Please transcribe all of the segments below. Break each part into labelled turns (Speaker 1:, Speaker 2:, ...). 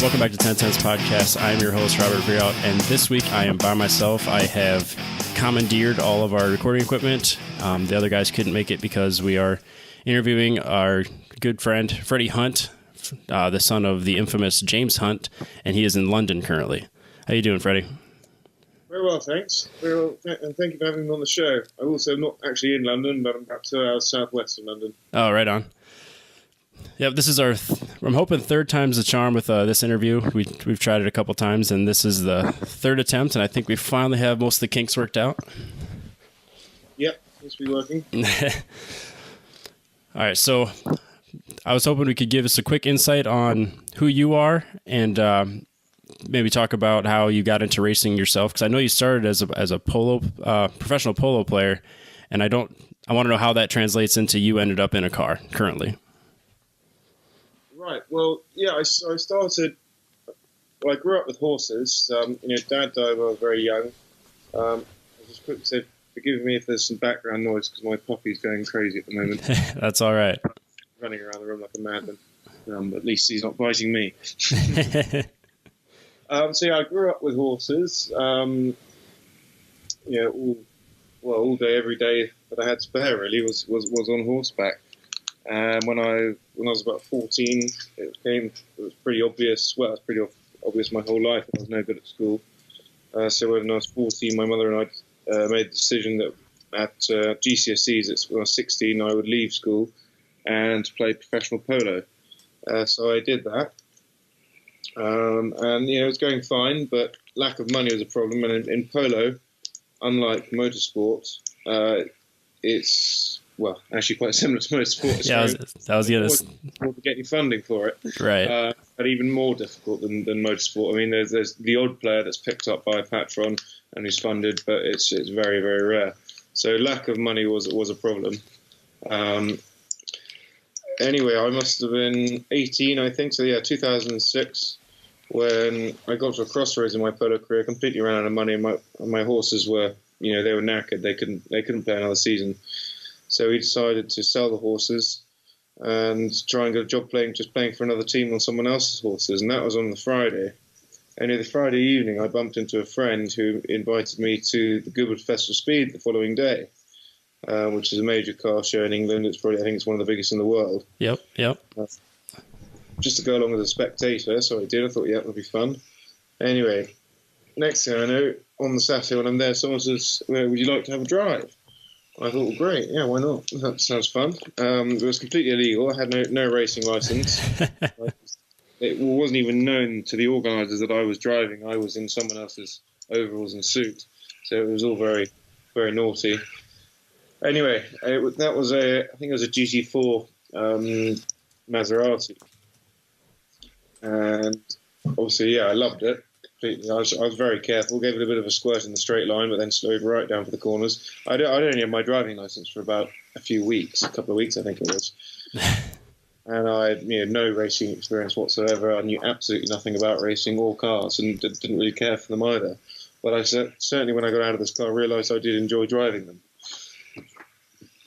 Speaker 1: Welcome back to 10 Cents Podcast. I am your host, Robert Breout, and this week I am by myself. I have commandeered all of our recording equipment. The other guys couldn't make it because we are interviewing our good friend, Freddie Hunt, the son of the infamous James Hunt, and he is in London currently. How you doing, Freddie?
Speaker 2: Very well, thanks. Very well, and thank you for having me on the show. I'm also not actually in London, but I'm about 2 hours southwest of London.
Speaker 1: Oh, right on. Yep, this is our, I'm hoping third time's the charm with this interview. We've tried it a couple times, and this is the third attempt, and I think we finally have most of the kinks worked out.
Speaker 2: Yep, seems to be working.
Speaker 1: All right, so I was hoping we could give us a quick insight on who you are and maybe talk about how you got into racing yourself, because I know you started as a professional polo player, and I want to know how that translates into you ended up in a car currently.
Speaker 2: Right. Well, yeah, I started. Well, I grew up with horses. Dad died when I was very young. I'll just quickly say, forgive me if there's some background noise because my puppy's going crazy at the moment.
Speaker 1: That's all right.
Speaker 2: Running around the room like a madman. But at least he's not biting me. I grew up with horses. All day, every day that I had spare really was on horseback. And when I was about 14, it was pretty obvious. Well, it was pretty obvious my whole life. I was no good at school. So when I was 14, my mother and I made the decision that at GCSEs, when I was 16, I would leave school and play professional polo. So I did that. It was going fine, but lack of money was a problem. And in polo, unlike motorsport, it's actually quite similar to motorsport.
Speaker 1: Yeah, that was the other.
Speaker 2: To get any funding for it,
Speaker 1: right?
Speaker 2: But even more difficult than motorsport. I mean, there's the odd player that's picked up by a patron and who's funded, but it's very, very rare. So lack of money was a problem. Anyway, I must have been 18, I think. So yeah, 2006, when I got to a crossroads in my polo career, completely ran out of money, and my horses were, they were knackered. They couldn't play another season. So we decided to sell the horses and try and get a job playing for another team on someone else's horses. And that was on the Friday. And the Friday evening, I bumped into a friend who invited me to the Goodwood Festival Speed the following day, which is a major car show in England. I think it's one of the biggest in the world.
Speaker 1: Yep.
Speaker 2: Just to go along as a spectator. So I did. I thought, that would be fun. Anyway, next thing I know, on the Saturday when I'm there, someone says, would you like to have a drive? I thought, well, great, yeah, why not? That sounds fun. It was completely illegal. I had no racing license. It wasn't even known to the organisers that I was driving. I was in someone else's overalls and suit, so it was all very, very naughty. Anyway, I think it was a GT4 Maserati, and obviously, I loved it. I was very careful, gave it a bit of a squirt in the straight line, but then slowed right down for the corners. I'd only had my driving license for about a couple of weeks, I think it was. And I had no racing experience whatsoever. I knew absolutely nothing about racing or cars and didn't really care for them either. But I certainly, when I got out of this car, I realised I did enjoy driving them.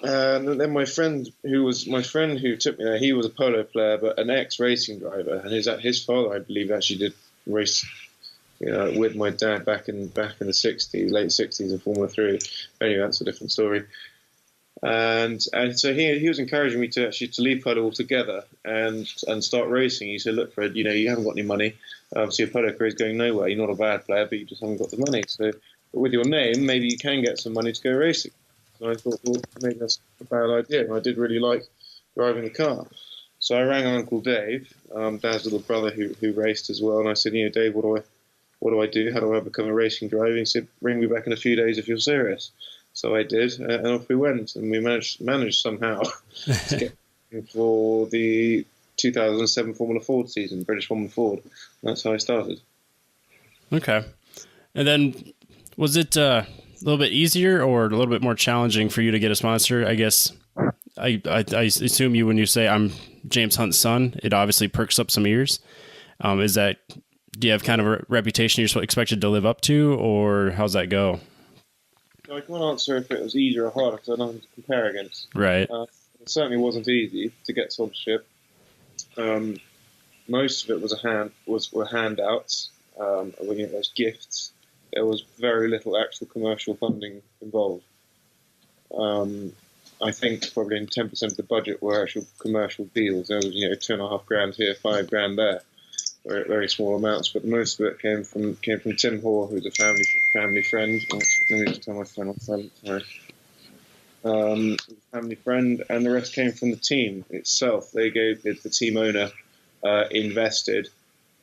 Speaker 2: And then my friend who took me there, he was a polo player, but an ex-racing driver. And his father, I believe, actually did race with my dad back in the 60s, late 60s in Formula 3. Anyway, that's a different story. And so he was encouraging me to leave polo altogether and start racing. He said, look, Fred, you haven't got any money. So your polo career is going nowhere. You're not a bad player, but you just haven't got the money. So with your name, maybe you can get some money to go racing. So I thought, well, maybe that's a bad idea. And I did really like driving the car. So I rang Uncle Dave, Dad's little brother who raced as well. And I said, Dave, what do I do? How do I become a racing driver? He said, ring me back in a few days if you're serious. So I did, and off we went. And we managed somehow to get for the 2007 Formula Ford season, British Formula Ford. That's how I started. Okay.
Speaker 1: And then was it a little bit easier or a little bit more challenging for you to get a sponsor? I guess I assume when you say I'm James Hunt's son, it obviously perks up some ears. Do you have kind of a reputation you're expected to live up to, or how's that go?
Speaker 2: I can't answer if it was easier or harder because I don't have to compare against.
Speaker 1: Right.
Speaker 2: It certainly wasn't easy to get sponsorship. most of it were handouts. Those gifts. There was very little actual commercial funding involved. I think probably in 10% of the budget were actual commercial deals. There was, $2,500 here, $5,000 there, very, very small amounts. But most of it came from Tim Hoare, who's a family friend. Oh, let me just tell my phone off. Sorry. Family friend, and the rest came from the team itself. They gave the team owner invested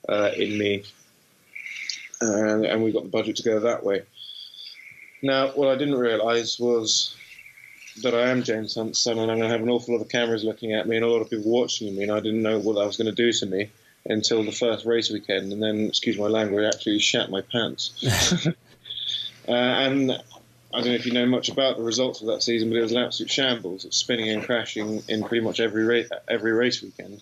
Speaker 2: in me, and we got the budget together that way. Now, what I didn't realise was that I am James Hunt's son, and I'm going to have an awful lot of cameras looking at me and a lot of people watching me, and I didn't know what that was going to do to me until the first race weekend, and then, excuse my language, actually shat my pants. And I don't know if you know much about the results of that season, but it was an absolute shambles. It was spinning and crashing in pretty much every race weekend.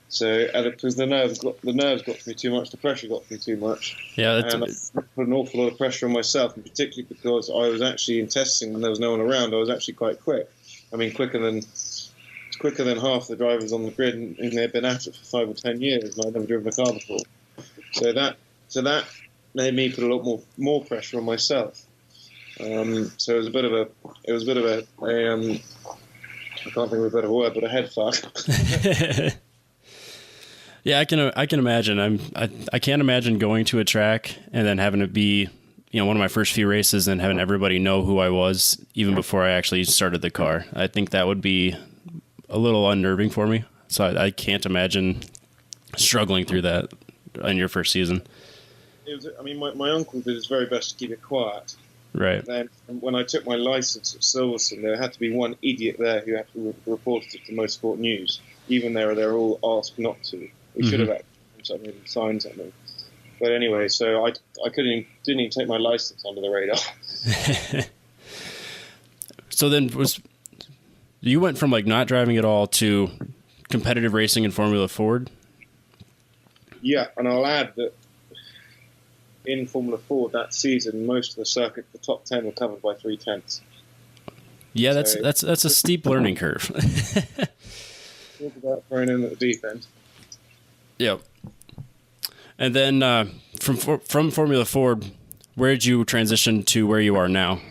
Speaker 2: So, because the nerves got to me too much, the pressure got to me too much.
Speaker 1: Yeah,
Speaker 2: and I put an awful lot of pressure on myself, and particularly because I was actually in testing when there was no one around. I was actually quite quick. I mean, quicker than half the drivers on the grid, and they'd been at it for 5 or 10 years, and I'd never driven a car before. So that made me put a lot more pressure on myself. So it was a bit of a I can't think of a better word, but a head fuck.
Speaker 1: Yeah, I can imagine. I can't imagine going to a track and then having to be, one of my first few races and having everybody know who I was even before I actually started the car. I think that would be a little unnerving for me. So I can't imagine struggling through that in your first season.
Speaker 2: My uncle did his very best to keep it quiet.
Speaker 1: Right.
Speaker 2: Then when I took my license at Silverstone, there had to be one idiot there who had to report it to Motorsport News. Even they're all asked not to. We should have actually signed something. But anyway, so I didn't even take my license under the radar.
Speaker 1: So then you went from not driving at all to competitive racing in Formula Ford?
Speaker 2: Yeah, and I'll add that in Formula Ford that season, most of the circuit, the top 10 were covered by 3/10.
Speaker 1: Yeah, that's a steep learning curve.
Speaker 2: Talk about throwing in at the deep end.
Speaker 1: Yep. And then from Formula Ford, where did you transition to where you are now?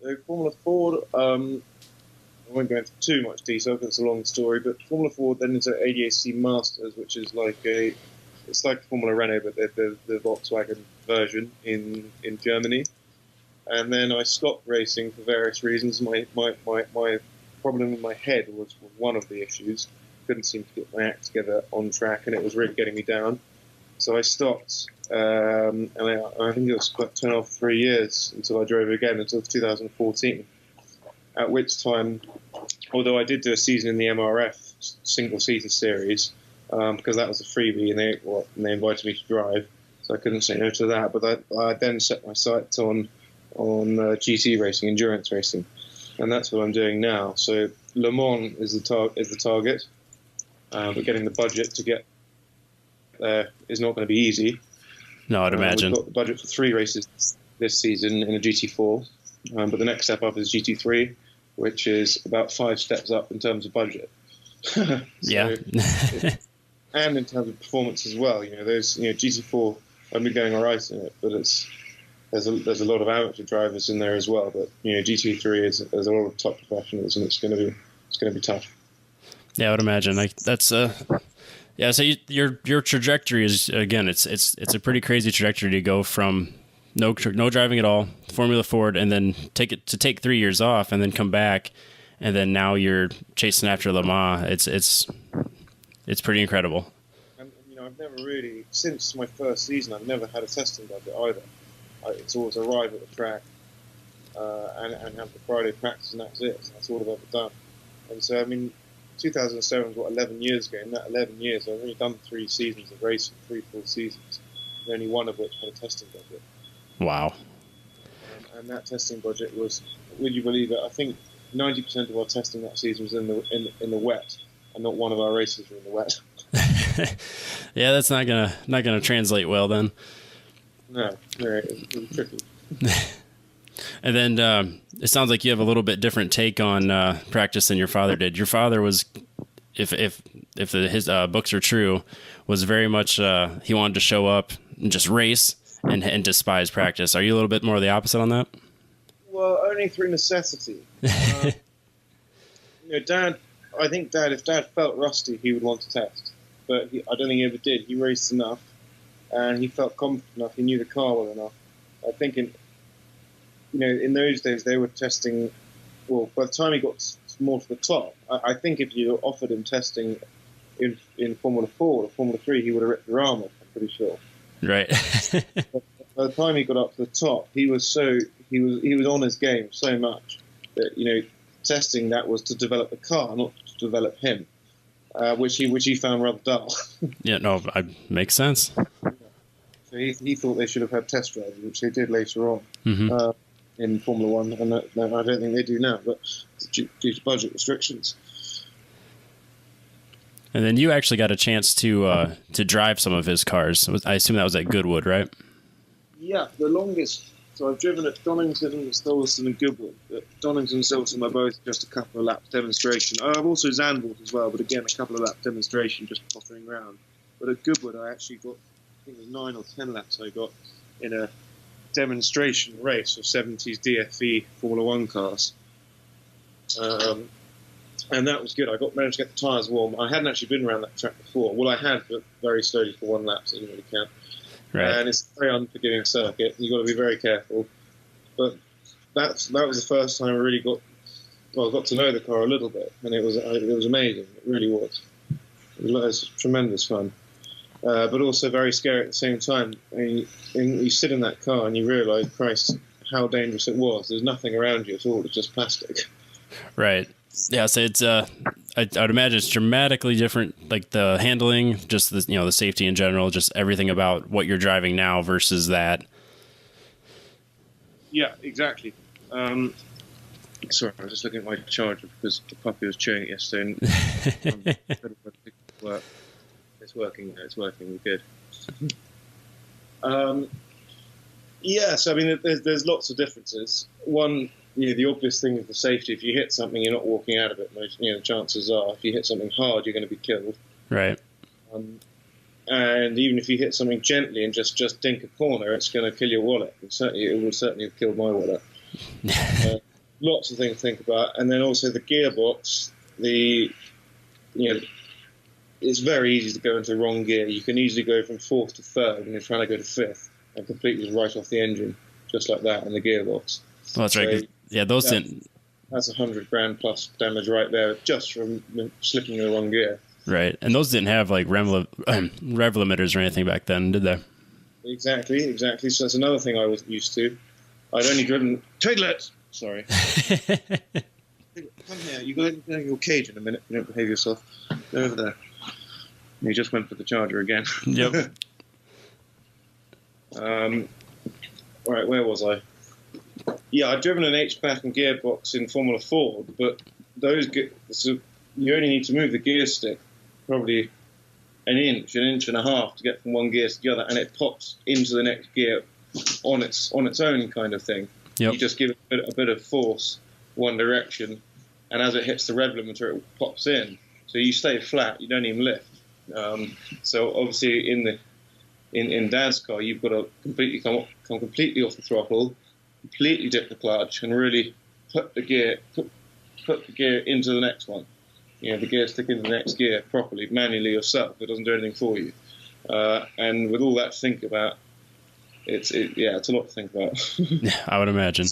Speaker 2: So Formula Ford, I won't go into too much detail because it's a long story, but Formula Ford then is an ADAC Masters, which is it's like Formula Renault, but the Volkswagen version in Germany. And then I stopped racing for various reasons. My problem in my head was one of the issues. Couldn't seem to get my act together on track, and it was really getting me down. So I stopped, and I think it was about 2.5, 3 years until I drove again until 2014. At which time, although I did do a season in the MRF single-seater series, because that was a freebie, and they invited me to drive, so I couldn't say no to that. But I then set my sights on GT racing, endurance racing, and that's what I'm doing now. So Le Mans is the target, but getting the budget to get there is not going to be easy.
Speaker 1: No, I'd imagine.
Speaker 2: We've got the budget for 3 races this season in a GT4, but the next step up is GT3, which is about 5 steps up in terms of budget.
Speaker 1: Yeah.
Speaker 2: And in terms of performance as well, there's GT4. I've been going all right in it, but there's a lot of amateur drivers in there as well. But GT3 there's a lot of top professionals, and it's going to be tough.
Speaker 1: Yeah, I would imagine. Yeah. So your trajectory is, again, it's a pretty crazy trajectory to go from no driving at all, Formula Ford, and then take 3 years off, and then come back, and then now you're chasing after Le Mans. It's pretty incredible.
Speaker 2: And I've never really, since my first season, I've never had a testing budget either. It's always arrive at the track and have the Friday practice, and that's it. That's all I've ever done. And so 2007 was 11 years ago. In that 11 years, I've only done 3 seasons of racing, 3 full seasons, and only one of which had a testing budget.
Speaker 1: Wow.
Speaker 2: And that testing budget was, would you believe it? I think 90% of our testing that season was in the wet, and not one of our races were in the wet.
Speaker 1: Yeah, that's not gonna translate well then.
Speaker 2: No, it was tricky.
Speaker 1: And then it sounds like you have a little bit different take on practice than your father did. Your father was if his books are true, was very much he wanted to show up and just race and despise practice. Are you a little bit more the opposite on that?
Speaker 2: Well, only through necessity. Dad. I think if Dad felt rusty, he would want to test, but I don't think he ever did. He raced enough, and he felt confident enough. He knew the car well enough. I think in those days they were testing. Well, by the time he got more to the top, I think if you offered him testing in Formula 4 or Formula 3, he would have ripped your arm off. I'm pretty sure.
Speaker 1: Right.
Speaker 2: But by the time he got up to the top, he was on his game so much that testing that was to develop the car, not to develop him, which he found rather dull.
Speaker 1: Yeah, no, makes sense.
Speaker 2: So he thought they should have had test drivers, which they did later on in Formula 1, and I don't think they do now, but due to budget restrictions.
Speaker 1: And then you actually got a chance to drive some of his cars. I assume that was at Goodwood, right?
Speaker 2: Yeah, the longest. So I've driven at Donington, Stoleston, and Goodwood. At Donington and Stoleston are both just a couple of laps demonstration. I've also Zandvoort as well, but again, a couple of laps demonstration, just pottering around. But at Goodwood, I actually got, I think it was 9 or 10 laps I got in a demonstration race of 70s DFE Formula 1 cars. And that was good. I managed to get the tyres warm. I hadn't actually been around that track before. Well, I had, but very slowly for one lap, so it didn't really count.
Speaker 1: Right.
Speaker 2: And it's a very unforgiving circuit. You've got to be very careful. But that was the first time I really got to know the car a little bit, and it was amazing. It really was. It was tremendous fun, but also very scary at the same time. I mean, you sit in that car and you realise, Christ, how dangerous it was. There's nothing around you at all. It's just plastic.
Speaker 1: Right. Yeah, so it's I'd imagine it's dramatically different, like the handling, just the safety in general, just everything about what you're driving now versus that. Yeah, exactly.
Speaker 2: Sorry, I was just looking at my charger because the puppy was chewing it yesterday. And it's working. It's working. We're good. Yes, I mean, there's lots of differences. One. The obvious thing is the safety. If you hit something, you're not walking out of it. The chances are, if you hit something hard, you're going to be killed.
Speaker 1: Right.
Speaker 2: And even if you hit something gently and just dink a corner, it's going to kill your wallet. It would certainly have killed my wallet. Lots of things to think about, and then also the gearbox. It's very easy to go into the wrong gear. You can easily go from 4th to 3rd when you're trying to go to 5th and completely write off the engine, just like that in the gearbox.
Speaker 1: Well, that's right. Yeah, those didn't.
Speaker 2: That's $100,000 plus damage right there, just from slipping in the wrong gear.
Speaker 1: Right, and those didn't have like rev limiters or anything back then, did they?
Speaker 2: Exactly. So that's another thing I was used to. I'd only driven Piglet. Sorry. Come here. You go in your cage in a minute. You don't behave yourself. Go over there. And he just went for the charger again.
Speaker 1: Yep.
Speaker 2: All right, where was I? Yeah, I've driven an H-back and gearbox in Formula 4, but so you only need to move the gear stick probably an inch and a half to get from one gear to the other, and it pops into the next gear on its own kind of thing.
Speaker 1: Yep.
Speaker 2: You just give it a bit of force one direction, and as it hits the rev limiter, it pops in. So you stay flat, you don't even lift. So obviously in Dad's car, you've got to completely come completely off the throttle, completely dip the clutch, and really put the gear into the next one. The gear stick into the next gear properly, manually yourself. It doesn't do anything for you. And with all that to think about, it's a lot to think about.
Speaker 1: Yeah, I would imagine.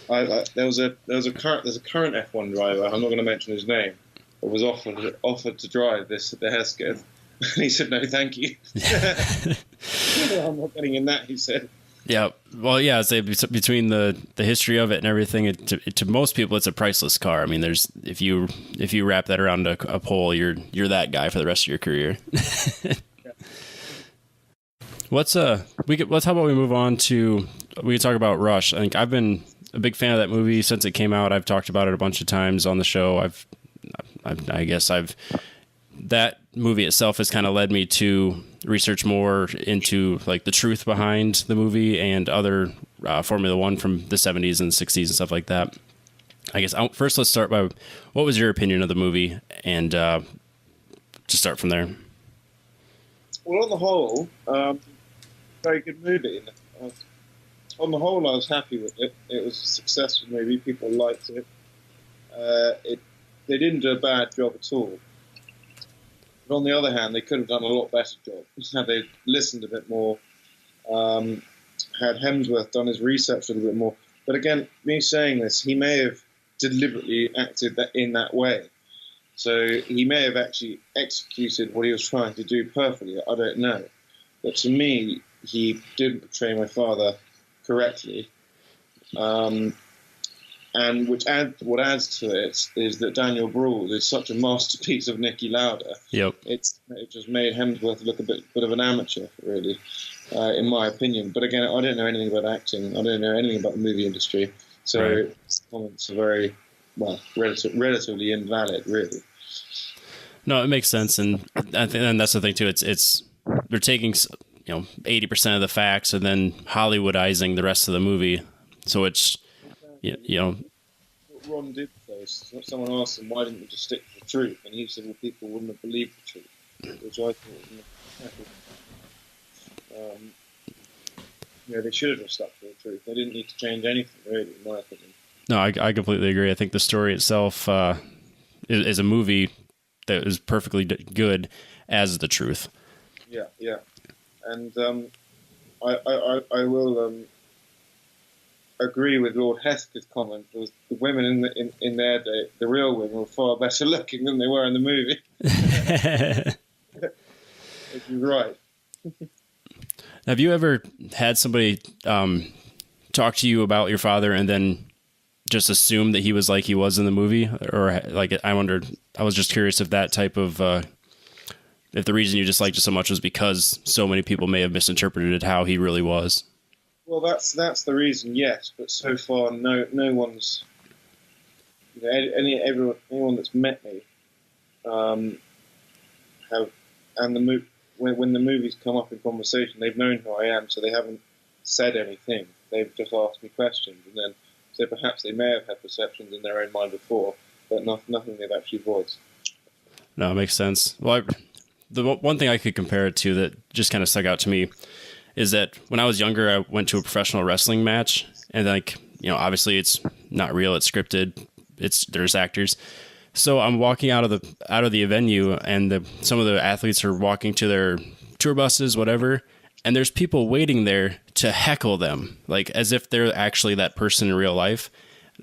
Speaker 2: There's a current F1 driver. I'm not going to mention his name, but was offered to drive the Hesketh. And he said, "No, thank you." I'm not getting in that, he said.
Speaker 1: Yeah, well, yeah, I'd say between the history of it and everything, to most people, it's a priceless car. I mean, there's if you wrap that around a pole, you're that guy for the rest of your career. How about we move on to, we can talk about Rush. I think I've been a big fan of that movie since it came out. I've talked about it a bunch of times on the show. That movie itself has kind of led me to research more into like the truth behind the movie and other Formula One from the 70s and 60s and stuff like that. I guess first let's start by, what was your opinion of the movie, and to start from there.
Speaker 2: Well, on the whole, very good movie. On the whole, I was happy with it. It was a successful movie. People liked it. They didn't do a bad job at all. But on the other hand, they could have done a lot better job. Had they listened a bit more, had Hemsworth done his research a little bit more. But again, me saying this, he may have deliberately acted in that way. So he may have actually executed what he was trying to do perfectly. I don't know. But to me, he didn't portray my father correctly. And what adds to it is that Daniel Bruhl is such a masterpiece of Niki Lauda.
Speaker 1: Yep.
Speaker 2: It just made Hemsworth look a bit of an amateur, really, in my opinion. But again, I don't know anything about acting. I don't know anything about the movie industry. So
Speaker 1: right.
Speaker 2: Comments are very, relatively invalid, really.
Speaker 1: No, it makes sense, and I think and that's the thing too. It's they're taking 80% of the facts and then Hollywoodizing the rest of the movie. So it's
Speaker 2: What Ron did say, someone asked him, why didn't you just stick to the truth? And he said, well, people wouldn't have believed the truth, which I thought they should have just stuck to the truth. They didn't need to change anything, really, in my opinion.
Speaker 1: No, I completely agree. I think the story itself is a movie that is perfectly good as the truth.
Speaker 2: Yeah. And I will agree with Lord Hesketh's comment. Was the women in their day, the real women, were far better looking than they were in the movie. Which is right.
Speaker 1: Have you ever had somebody talk to you about your father and then just assume that he was like he was in the movie? Or like, I was just curious if that type of, if the reason you disliked it so much was because so many people may have misinterpreted how he really was.
Speaker 2: Well, that's the reason, yes. But so far, no one's, anyone that's met me, when the movies come up in conversation, they've known who I am, so they haven't said anything. They've just asked me questions, and then so perhaps they may have had perceptions in their own mind before, but nothing they've actually voiced.
Speaker 1: No, it makes sense. Well, the one thing I could compare it to that just kind of stuck out to me is that when I was younger, I went to a professional wrestling match, and obviously it's not real, it's scripted, there's actors. So I'm walking out of the venue, and some of the athletes are walking to their tour buses, whatever, and there's people waiting there to heckle them, like as if they're actually that person in real life.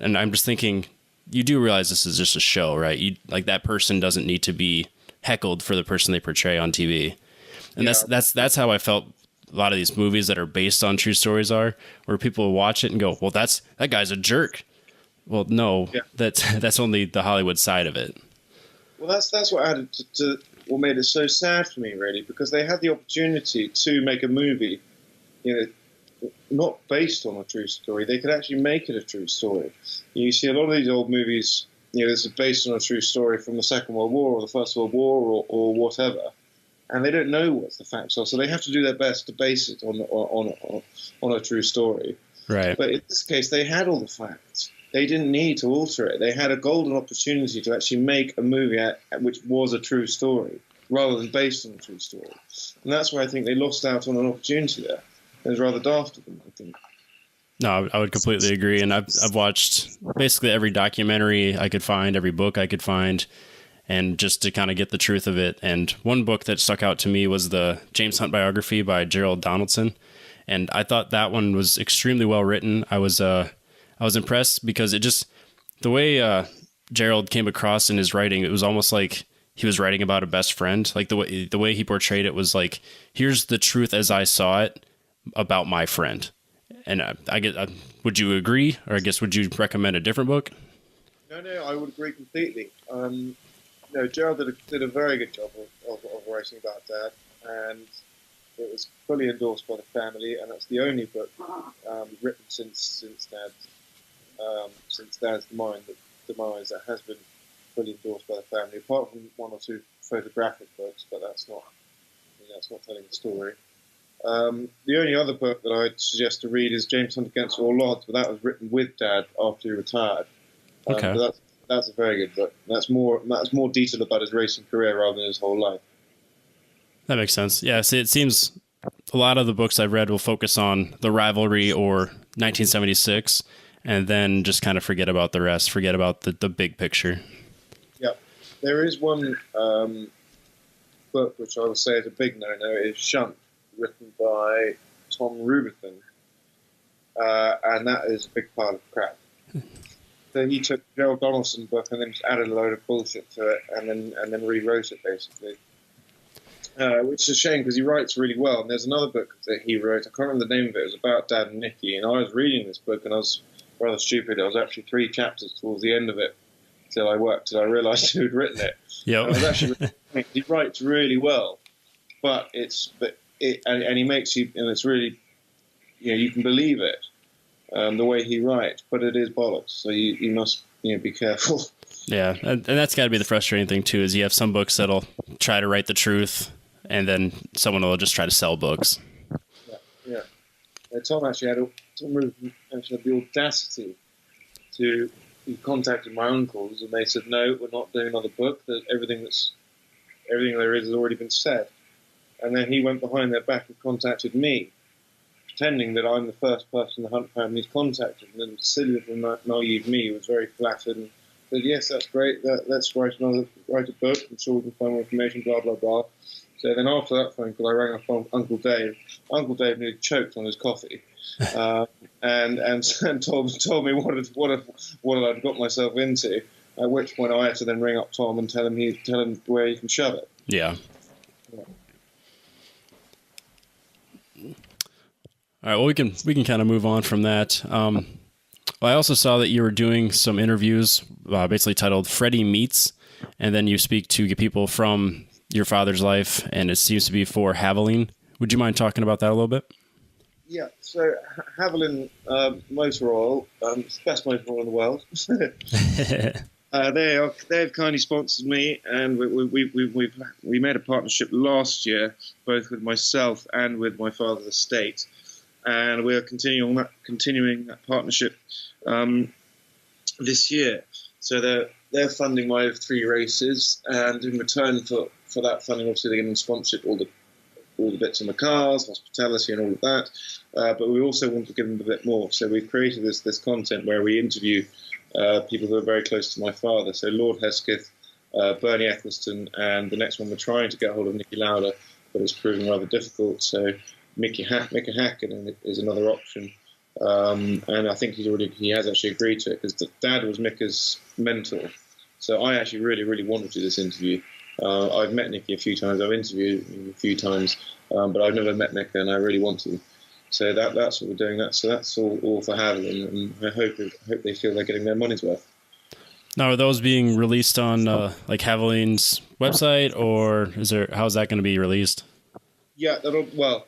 Speaker 1: And I'm just thinking, you do realize this is just a show, right? That person doesn't need to be heckled for the person they portray on TV. And that's how I felt a lot of these movies that are based on true stories are, where people watch it and go, well, that guy's a jerk. Well, no, that's only the Hollywood side of it.
Speaker 2: Well, that's what added to what made it so sad for me, really, because they had the opportunity to make a movie, not based on a true story. They could actually make it a true story. You see a lot of these old movies, this is based on a true story from the Second World War or the First World War or whatever, and they don't know what the facts are, so they have to do their best to base it on a true story.
Speaker 1: Right.
Speaker 2: But in this case, they had all the facts. They didn't need to alter it. They had a golden opportunity to actually make a movie which was a true story, rather than based on a true story. And that's why I think they lost out on an opportunity there. It was rather daft of them, I think.
Speaker 1: No, I would completely agree. And I've watched basically every documentary I could find, every book I could find, and just to kind of get the truth of it. And one book that stuck out to me was the James Hunt biography by Gerald Donaldson. And I thought that one was extremely well written. I was impressed because the way Gerald came across in his writing, it was almost like he was writing about a best friend. Like the way he portrayed it was like, here's the truth as I saw it about my friend. And would you agree, or I guess would you recommend a different book?
Speaker 2: No, I would agree completely. Gerald did a very good job of writing about Dad, and it was fully endorsed by the family, and that's the only book written since Dad's demise that has been fully endorsed by the family, apart from one or two photographic books, but that's not telling the story. The only other book that I'd suggest to read is James Hunt Against All Odds, but that was written with Dad after he retired.
Speaker 1: Okay.
Speaker 2: But that's a very good book. That's more detailed about his racing career rather than his whole life.
Speaker 1: That makes sense. Yeah, see, it seems a lot of the books I've read will focus on the rivalry or 1976, and then just kind of forget about the rest, forget about the big picture.
Speaker 2: Yeah. There is one book which I would say is a big no-no, is Shunt, written by Tom Rubithan, and that is a big pile of crap. So he took Gerald Donaldson's book and then just added a load of bullshit to it, and then rewrote it basically, which is a shame because he writes really well. And there's another book that he wrote. I can't remember the name of it. It was about Dad and Nicky, and I was reading this book and I was rather stupid. I was actually 3 chapters towards the end of it till I realised who had written it.
Speaker 1: Yeah,
Speaker 2: he writes really well, and he makes you, and it's really, you can believe it. The way he writes, but it is bollocks. So you must be careful.
Speaker 1: Yeah, and that's got to be the frustrating thing too. Is you have some books that'll try to write the truth, and then someone will just try to sell books.
Speaker 2: Yeah. Tom actually had the audacity to. He contacted my uncles, and they said, "No, we're not doing another book. Everything there is has already been said." And then he went behind their back and contacted me, pretending that I'm the first person the Hunt family's contacted. And then silly little naive me was very flattered and said, "Yes, that's great. Let's write a book. I'm sure we can find more information, blah, blah, blah." So then after that phone call, I rang up on Uncle Dave. Uncle Dave nearly choked on his coffee, and told me what I'd got myself into. At which point I had to then ring up Tom and tell him where he can shove it.
Speaker 1: Yeah. All right. Well, we can kind of move on from that. Well, I also saw that you were doing some interviews, basically titled "Freddie Meets," and then you speak to people from your father's life, and it seems to be for Haviland. Would you mind talking about that a little bit?
Speaker 2: Yeah. So Haviland Motor Oil, it's the best motor oil in the world. They've kindly sponsored me, and we made a partnership last year, both with myself and with my father's estate. And we are continuing that partnership this year. So they're funding my 3 races, and in return for that funding, obviously they're giving sponsorship all the bits on the cars, hospitality, and all of that. But we also want to give them a bit more. So we've created this content where we interview people who are very close to my father. So Lord Hesketh, Bernie Eccleston, and the next one we're trying to get hold of Nicky Lauda, but it's proving rather difficult. So Mika Häkkinen is another option, and I think he has actually agreed to it because Dad was Mika's mentor. So I actually really, really wanted to do this interview. I've met Nicky a few times, I've interviewed him a few times, but I've never met Mika, and I really want to. So that's what we're doing. That's all for Haviland, and I hope they feel they're getting their money's worth.
Speaker 1: Now, are those being released on like Haviland's website, or how's that going to be released?
Speaker 2: Yeah,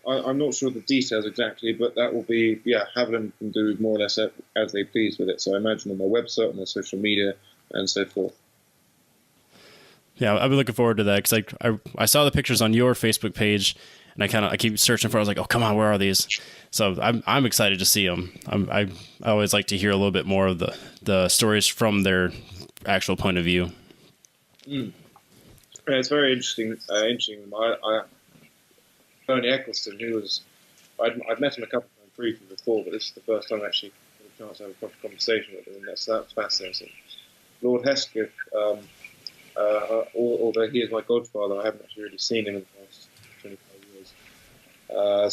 Speaker 2: I'm not sure the details exactly, but that will be, Haviland can do more or less as they please with it. So I imagine on their website, on their social media, and so forth.
Speaker 1: Yeah, I've been looking forward to that because I saw the pictures on your Facebook page, and I keep searching for. I was like, oh, come on, where are these? So I'm excited to see them. I always like to hear a little bit more of the stories from their actual point of view.
Speaker 2: Yeah, it's very interesting. Bernie Eccleston, I'd met him a couple of times briefly before, but this is the first time I actually had a chance to have a proper conversation with him, and that's fascinating. Lord Hesketh, although he is my godfather, I haven't actually really seen him in the past 25 years.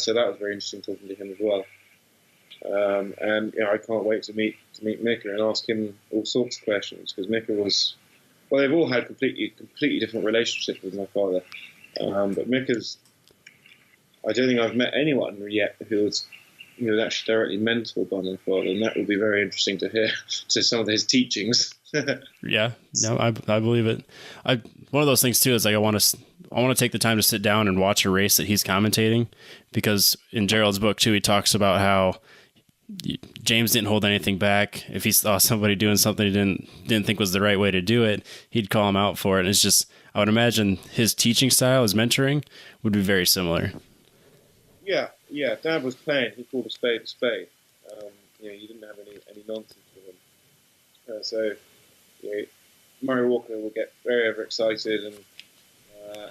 Speaker 2: So that was very interesting talking to him as well. And I can't wait to meet Mika and ask him all sorts of questions, because Mika they've all had completely different relationships with my father. But Mika's, I don't think I've met anyone yet who was actually directly mentored by my father, and that will be very interesting to hear to some of his teachings.
Speaker 1: Yeah, no, I believe it. One of those things too is like I want to take the time to sit down and watch a race that he's commentating, because in Gerald's book too, he talks about how James didn't hold anything back. If he saw somebody doing something he didn't think was the right way to do it, he'd call him out for it. And it's just, I would imagine his teaching style, his mentoring, would be very similar. Yeah.
Speaker 2: Dad was playing. He called a spade a spade. You didn't have any nonsense with him. So Murray Walker will get very overexcited uh,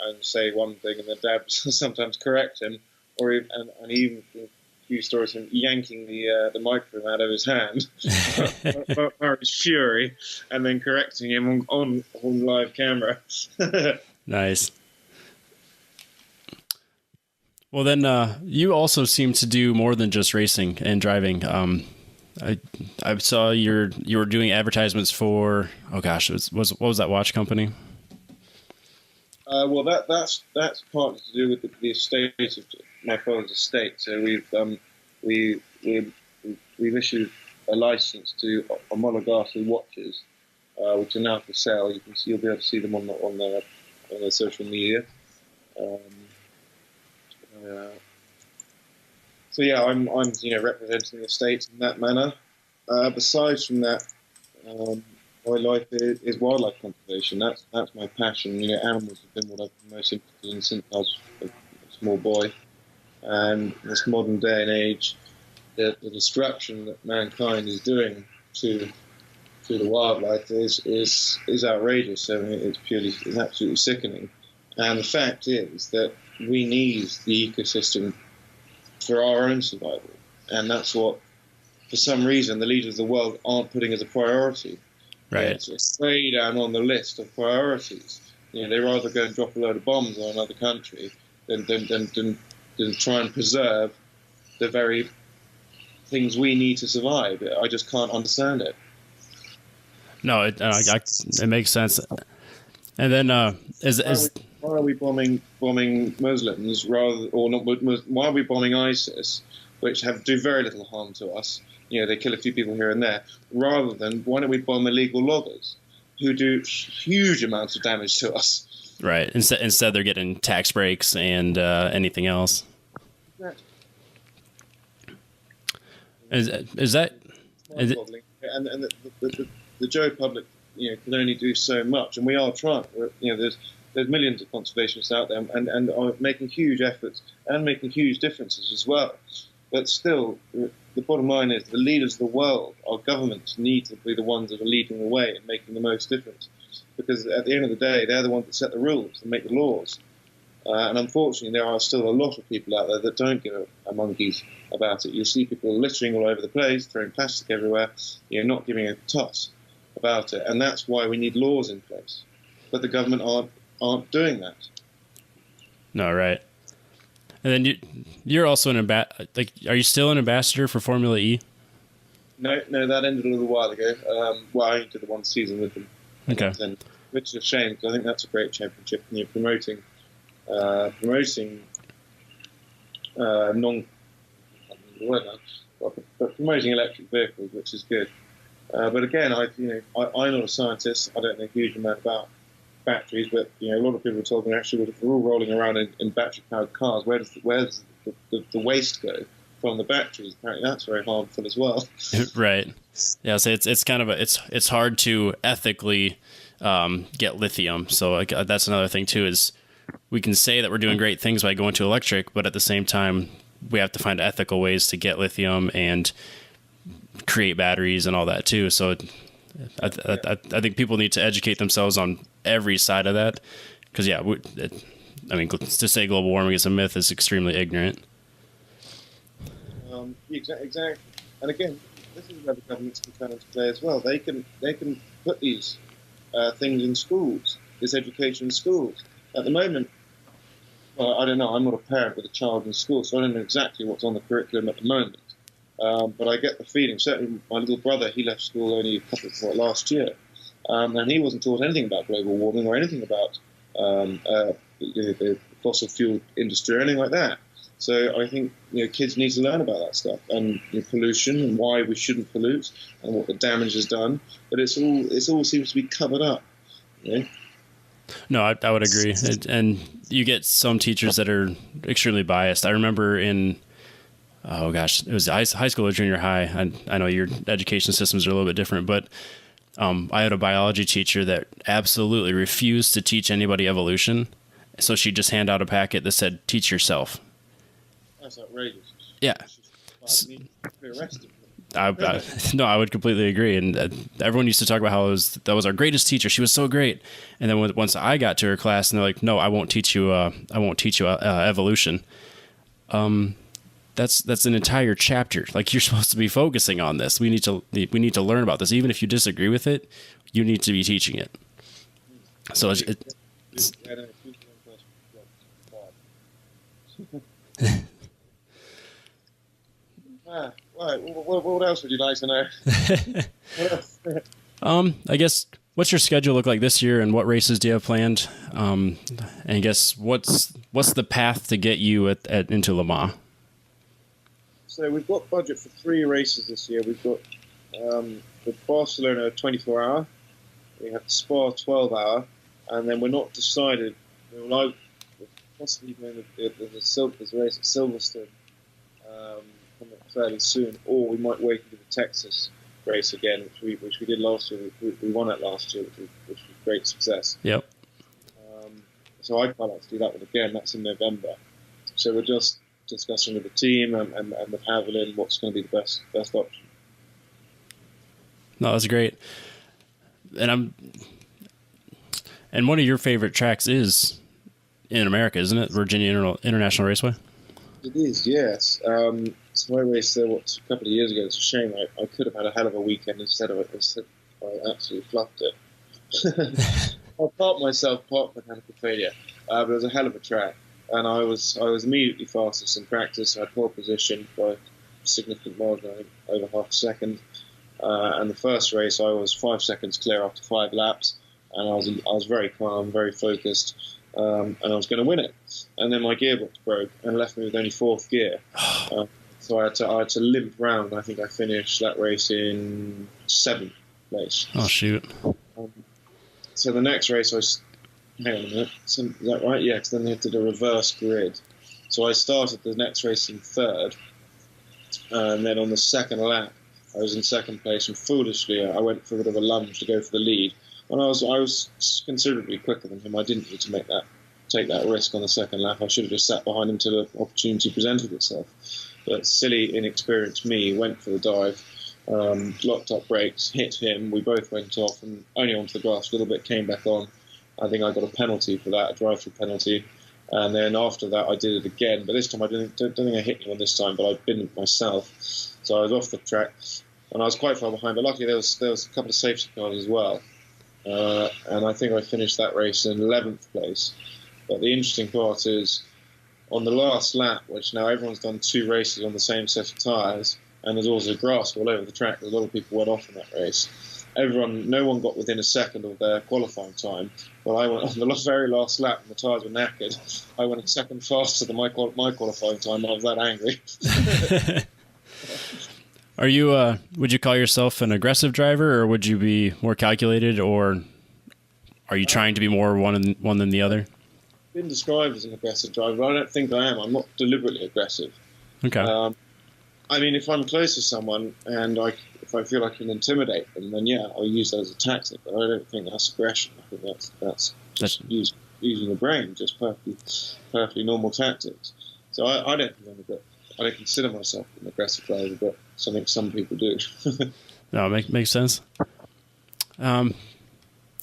Speaker 2: and say one thing, and the dad sometimes correct him, or even, and even a few stories of him yanking the microphone out of his hand, Murray's fury, and then correcting him on live camera.
Speaker 1: Nice. Well, then you also seem to do more than just racing and driving. I saw you were doing advertisements for, oh gosh, what was that watch company?
Speaker 2: Well, that's partly to do with the estate of my father's estate. So we've issued a license to homologati watches, which are now for sale. You'll be able to see them on the social media. So yeah, I'm representing the estate in that manner. Besides from that, my life is wildlife conservation. That's my passion. Animals have been what I've been most interested in since I was a small boy. And in this modern day and age, the destruction that mankind is doing to the wildlife is outrageous. I mean, it's absolutely sickening. And the fact is that we need the ecosystem for our own survival, and that's what, for some reason, the leaders of the world aren't putting as a priority.
Speaker 1: Right.
Speaker 2: It's way down on the list of priorities. They rather go and drop a load of bombs on another country than try and preserve the very things we need to survive. I just can't understand it.
Speaker 1: No, it makes sense. And then
Speaker 2: why are we bombing Muslims why are we bombing ISIS, which do very little harm to us? They kill a few people here and there, rather than why don't we bomb illegal loggers who do huge amounts of damage to us?
Speaker 1: Right. Instead they're getting tax breaks and anything else.
Speaker 2: Exactly.
Speaker 1: Is that?
Speaker 2: And the Joe public, can only do so much, and we are trying. There's millions of conservationists out there, and are making huge efforts and making huge differences as well. But still, the bottom line is the leaders of the world, our governments, need to be the ones that are leading the way and making the most difference. Because at the end of the day, they're the ones that set the rules and make the laws. And unfortunately, there are still a lot of people out there that don't give a monkey's about it. You'll see people littering all over the place, throwing plastic everywhere, not giving a toss about it. And that's why we need laws in place. But the government aren't doing that.
Speaker 1: No, right. And then you're also are you still an ambassador for Formula E?
Speaker 2: No, that ended a little while ago. I only did the one season with them.
Speaker 1: Okay.
Speaker 2: Which is a shame, because I think that's a great championship, and you're promoting promoting electric vehicles, which is good. But again, I'm not a scientist. I don't know a huge amount about batteries, but a lot of people have told me actually, if we're all rolling around in battery-powered cars, where does the waste go from the batteries? Apparently, that's very harmful as well.
Speaker 1: Right. Yeah. So it's kind of it's hard to ethically get lithium. So that's another thing too. Is we can say that we're doing great things by going to electric, but at the same time, we have to find ethical ways to get lithium and create batteries and all that too. So I think people need to educate themselves on every side of that, because to say global warming is a myth is extremely ignorant.
Speaker 2: Exactly. And again, this is where the governments can come into play as well. They can put these things in schools, this education in schools. At the moment, well, I don't know, I'm not a parent with a child in school, so I don't know exactly what's on the curriculum at the moment. But I get the feeling, certainly my little brother, he left school only last year, and he wasn't taught anything about global warming or anything about the fossil fuel industry or anything like that. So I think kids need to learn about that stuff, and pollution, and why we shouldn't pollute, and what the damage has done. But it all seems to be covered up.
Speaker 1: No, I would agree. And you get some teachers that are extremely biased. I remember it was high school or junior high. I know your education systems are a little bit different, but I had a biology teacher that absolutely refused to teach anybody evolution. So she'd just hand out a packet that said, "Teach yourself."
Speaker 2: That's outrageous.
Speaker 1: Yeah.
Speaker 2: Be arrested.
Speaker 1: No, I would completely agree. And everyone used to talk about how that was our greatest teacher. She was so great. And then once I got to her class, and they're like, "No, I won't teach you. Evolution." That's an entire chapter. Like, you're supposed to be focusing on this. We need to learn about this. Even if you disagree with it, you need to be teaching it. So
Speaker 2: what else would you like to know?
Speaker 1: I guess, what's your schedule look like this year, and what races do you have planned? And I guess what's the path to get you into Le Mans?
Speaker 2: So we've got budget for 3 races this year. We've got the Barcelona 24-hour, we have the Spa 12-hour, and then we're not decided. We're possibly doing the race at Silverstone coming up fairly soon, or we might wait and do the Texas race again, which we did last year. We won it last year, which was great success.
Speaker 1: Yep.
Speaker 2: So I'd quite like to do that one again. That's in November. So we're just discussing with the team and the Pavilion what's going to be the best option.
Speaker 1: No, that's great. And one of your favorite tracks is in America, isn't it? Virginia International Raceway.
Speaker 2: It is, yes. So I raced there a couple of years ago. It's a shame. I could have had a hell of a weekend instead of it. I absolutely fluffed it. I parked mechanical failure, but it was a hell of a track. And I was immediately fastest in practice. I had pole position by a significant margin, I think over half a second. And the first race, I was 5 seconds clear after 5 laps, and I was very calm, very focused, and I was going to win it. And then my gearbox broke and left me with only 4th gear. So I had to limp round. I think I finished that race in 7th place.
Speaker 1: Oh, shoot.
Speaker 2: So the next race, hang on a minute. Is that right? Yeah, because then they did a reverse grid. So I started the next race in 3rd, and then on the second lap, I was in 2nd place, and foolishly I went for a bit of a lunge to go for the lead. And I was considerably quicker than him. I didn't need to take that risk on the second lap. I should have just sat behind him till the opportunity presented itself. But silly, inexperienced me went for the dive, locked up brakes, hit him. We both went off and only onto the grass a little bit, came back on. I think I got a penalty for that, a drive-through penalty. And then after that, I did it again. But this time, I don't think I hit anyone this time, but I binned myself. So I was off the track, and I was quite far behind. But luckily, there was a couple of safety cars as well. And I think I finished that race in 11th place. But the interesting part is, on the last lap, which now everyone's done 2 races on the same set of tyres, and there's also grass all over the track. A lot of people went off in that race. No one got within a second of their qualifying time. Well, I went on the very last lap, and the tyres were knackered. I went a second faster than my qualifying time. I was that angry.
Speaker 1: Are you? Would you call yourself an aggressive driver, or would you be more calculated, or are you trying to be more one than the other?
Speaker 2: I've been described as an aggressive driver, but I don't think I am. I'm not deliberately aggressive.
Speaker 1: Okay.
Speaker 2: I mean, if I'm close to someone and if I feel I can intimidate them, then yeah, I'll use that as a tactic. But I don't think that's aggression. I think that's just using the brain, just perfectly normal tactics. So I don't think I don't consider myself an aggressive driver, but I think some people do.
Speaker 1: No, makes sense. I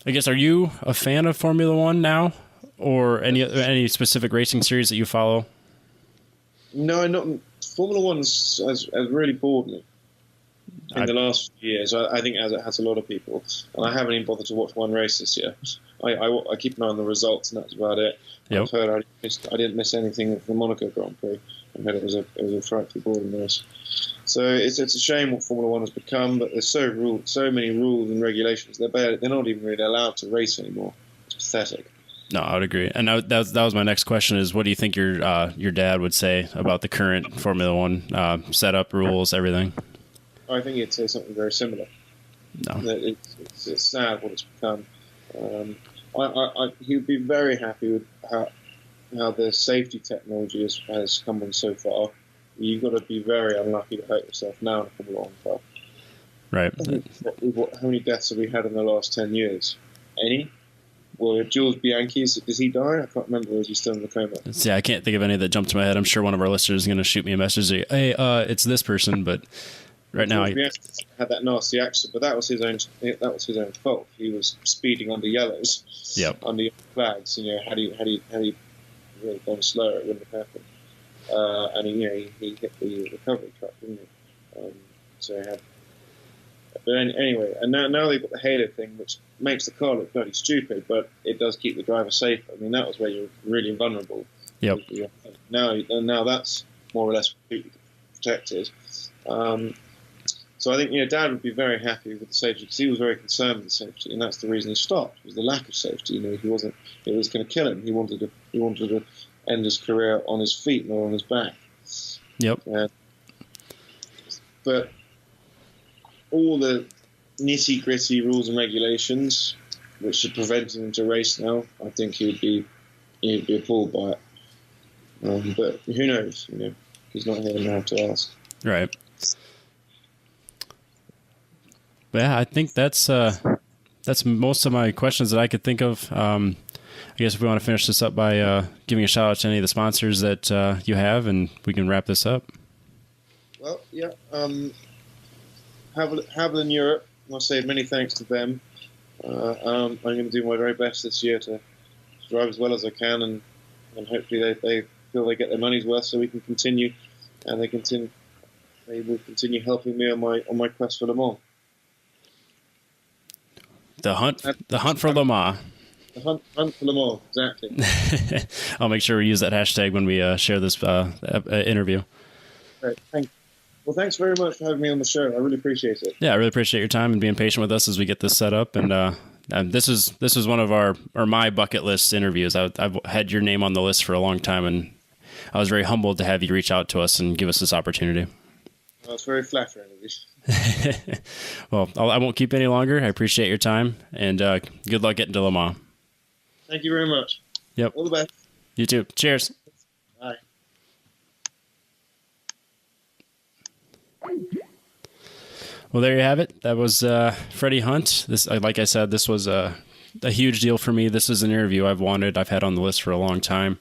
Speaker 1: guess, are you a fan of Formula One now, or any specific racing series that you follow?
Speaker 2: No, not Formula One has really bored me in the last few years. I think as it has a lot of people, and I haven't even bothered to watch one race this year. I keep an eye on the results, and that's about it. Yep. I've heard I didn't miss anything from the Monaco Grand Prix. I heard it was a frightfully boring race. So it's a shame what Formula One has become, but there's so many rules and regulations. They're not even really allowed to race anymore. It's pathetic.
Speaker 1: No, I would agree. And that was my next question: is what do you think your dad would say about the current Formula One setup, rules, everything?
Speaker 2: I think he'd say something very similar.
Speaker 1: No,
Speaker 2: it's sad what it's become. He would be very happy with how the safety technology has come on so far. You've got to be very unlucky to hurt yourself now in a Formula One car.
Speaker 1: Right.
Speaker 2: How many deaths have we had in the last 10 years? Any? Well, Jules Bianchi, did he die? I can't remember. Was he still in the coma?
Speaker 1: Yeah, I can't think of any that jumped to my head. I'm sure one of our listeners is going to shoot me a message. Hey, it's this person, but Right now,
Speaker 2: George Bianchi had that nasty accident, but that was his own fault. He was speeding under yellows, under flags. Had he really gone slower, it wouldn't have happened. And he hit the recovery truck, didn't he? So he had. But anyway, and now they've got the halo thing, which makes the car look bloody stupid, but it does keep the driver safe. I mean, that was where you're really vulnerable.
Speaker 1: Yep.
Speaker 2: Now that's more or less completely protected. So I think Dad would be very happy with the safety because he was very concerned with the safety, and that's the reason he stopped. Was the lack of safety. He wasn't. It was going to kill him. He wanted to end his career on his feet, not on his back.
Speaker 1: Yep.
Speaker 2: But all the nitty-gritty rules and regulations which are preventing him to race now, I think he'd be appalled by it. But who knows? He's not here now to ask.
Speaker 1: Right. Yeah, I think that's most of my questions that I could think of. I guess if we want to finish this up by giving a shout out to any of the sponsors that you have, and we can wrap this up.
Speaker 2: Well, yeah. Haviland Europe, I must say many thanks to them. I'm going to do my very best this year to drive as well as I can, and hopefully they feel they get their money's worth, so we can continue, and they will continue helping me on my quest for Le Mans.
Speaker 1: The hunt for Le Mans.
Speaker 2: The hunt for Le Mans, exactly.
Speaker 1: I'll make sure we use that hashtag when we share this interview.
Speaker 2: Great, thank you. Well, thanks very much for having me on the show. I really appreciate it.
Speaker 1: Yeah, I really appreciate your time and being patient with us as we get this set up. And this is one of my bucket list interviews. I've had your name on the list for a long time, and I was very humbled to have you reach out to us and give us this opportunity.
Speaker 2: Well, it's very flattering of you.
Speaker 1: Well, I won't keep any longer. I appreciate your time, and good luck getting to Le Mans.
Speaker 2: Thank you very much.
Speaker 1: Yep.
Speaker 2: All the best.
Speaker 1: You too. Cheers.
Speaker 2: Bye.
Speaker 1: Well, there you have it. That was Freddie Hunt. This, like I said, this was a huge deal for me. This is an interview I've had on the list for a long time.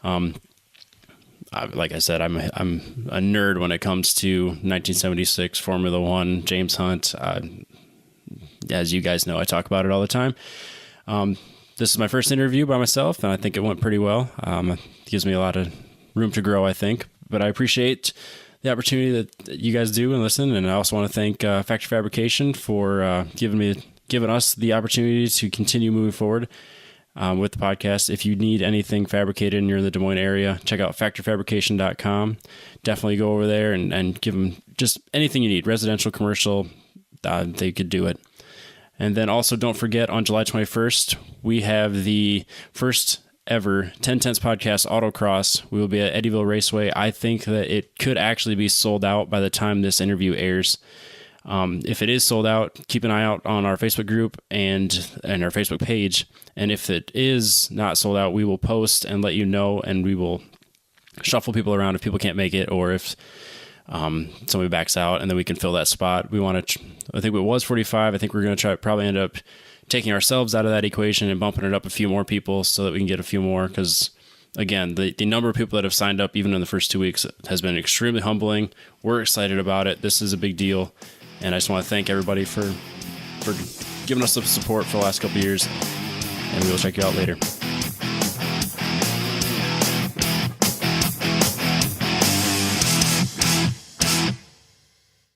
Speaker 1: Like I said, I'm a nerd when it comes to 1976 Formula One. James Hunt. As you guys know, I talk about it all the time. This is my first interview by myself, and I think it went pretty well. It gives me a lot of room to grow, I think. But I appreciate the opportunity that you guys do and listen, and I also want to thank Factory Fabrication for giving us the opportunity to continue moving forward with the podcast. If you need anything fabricated and you're in the Des Moines area, check out factoryfabrication.com. Definitely go over there and give them just anything you need, residential, commercial, they could do it. And then also don't forget, on July 21st, we have the first ever 10 Tenths Podcast Autocross. We will be at Eddyville Raceway. I think that it could actually be sold out by the time this interview airs. If it is sold out, keep an eye out on our Facebook group and our Facebook page. And if it is not sold out, we will post and let you know, and we will shuffle people around if people can't make it, or if somebody backs out, and then we can fill that spot. We want to, I think it was 45. I think we're going to probably end up taking ourselves out of that equation and bumping it up a few more people so that we can get a few more. Because again, the number of people that have signed up, even in the first 2 weeks, has been extremely humbling. We're excited about it. This is a big deal. And I just want to thank everybody for giving us the support for the last couple of years. And we will check you out later.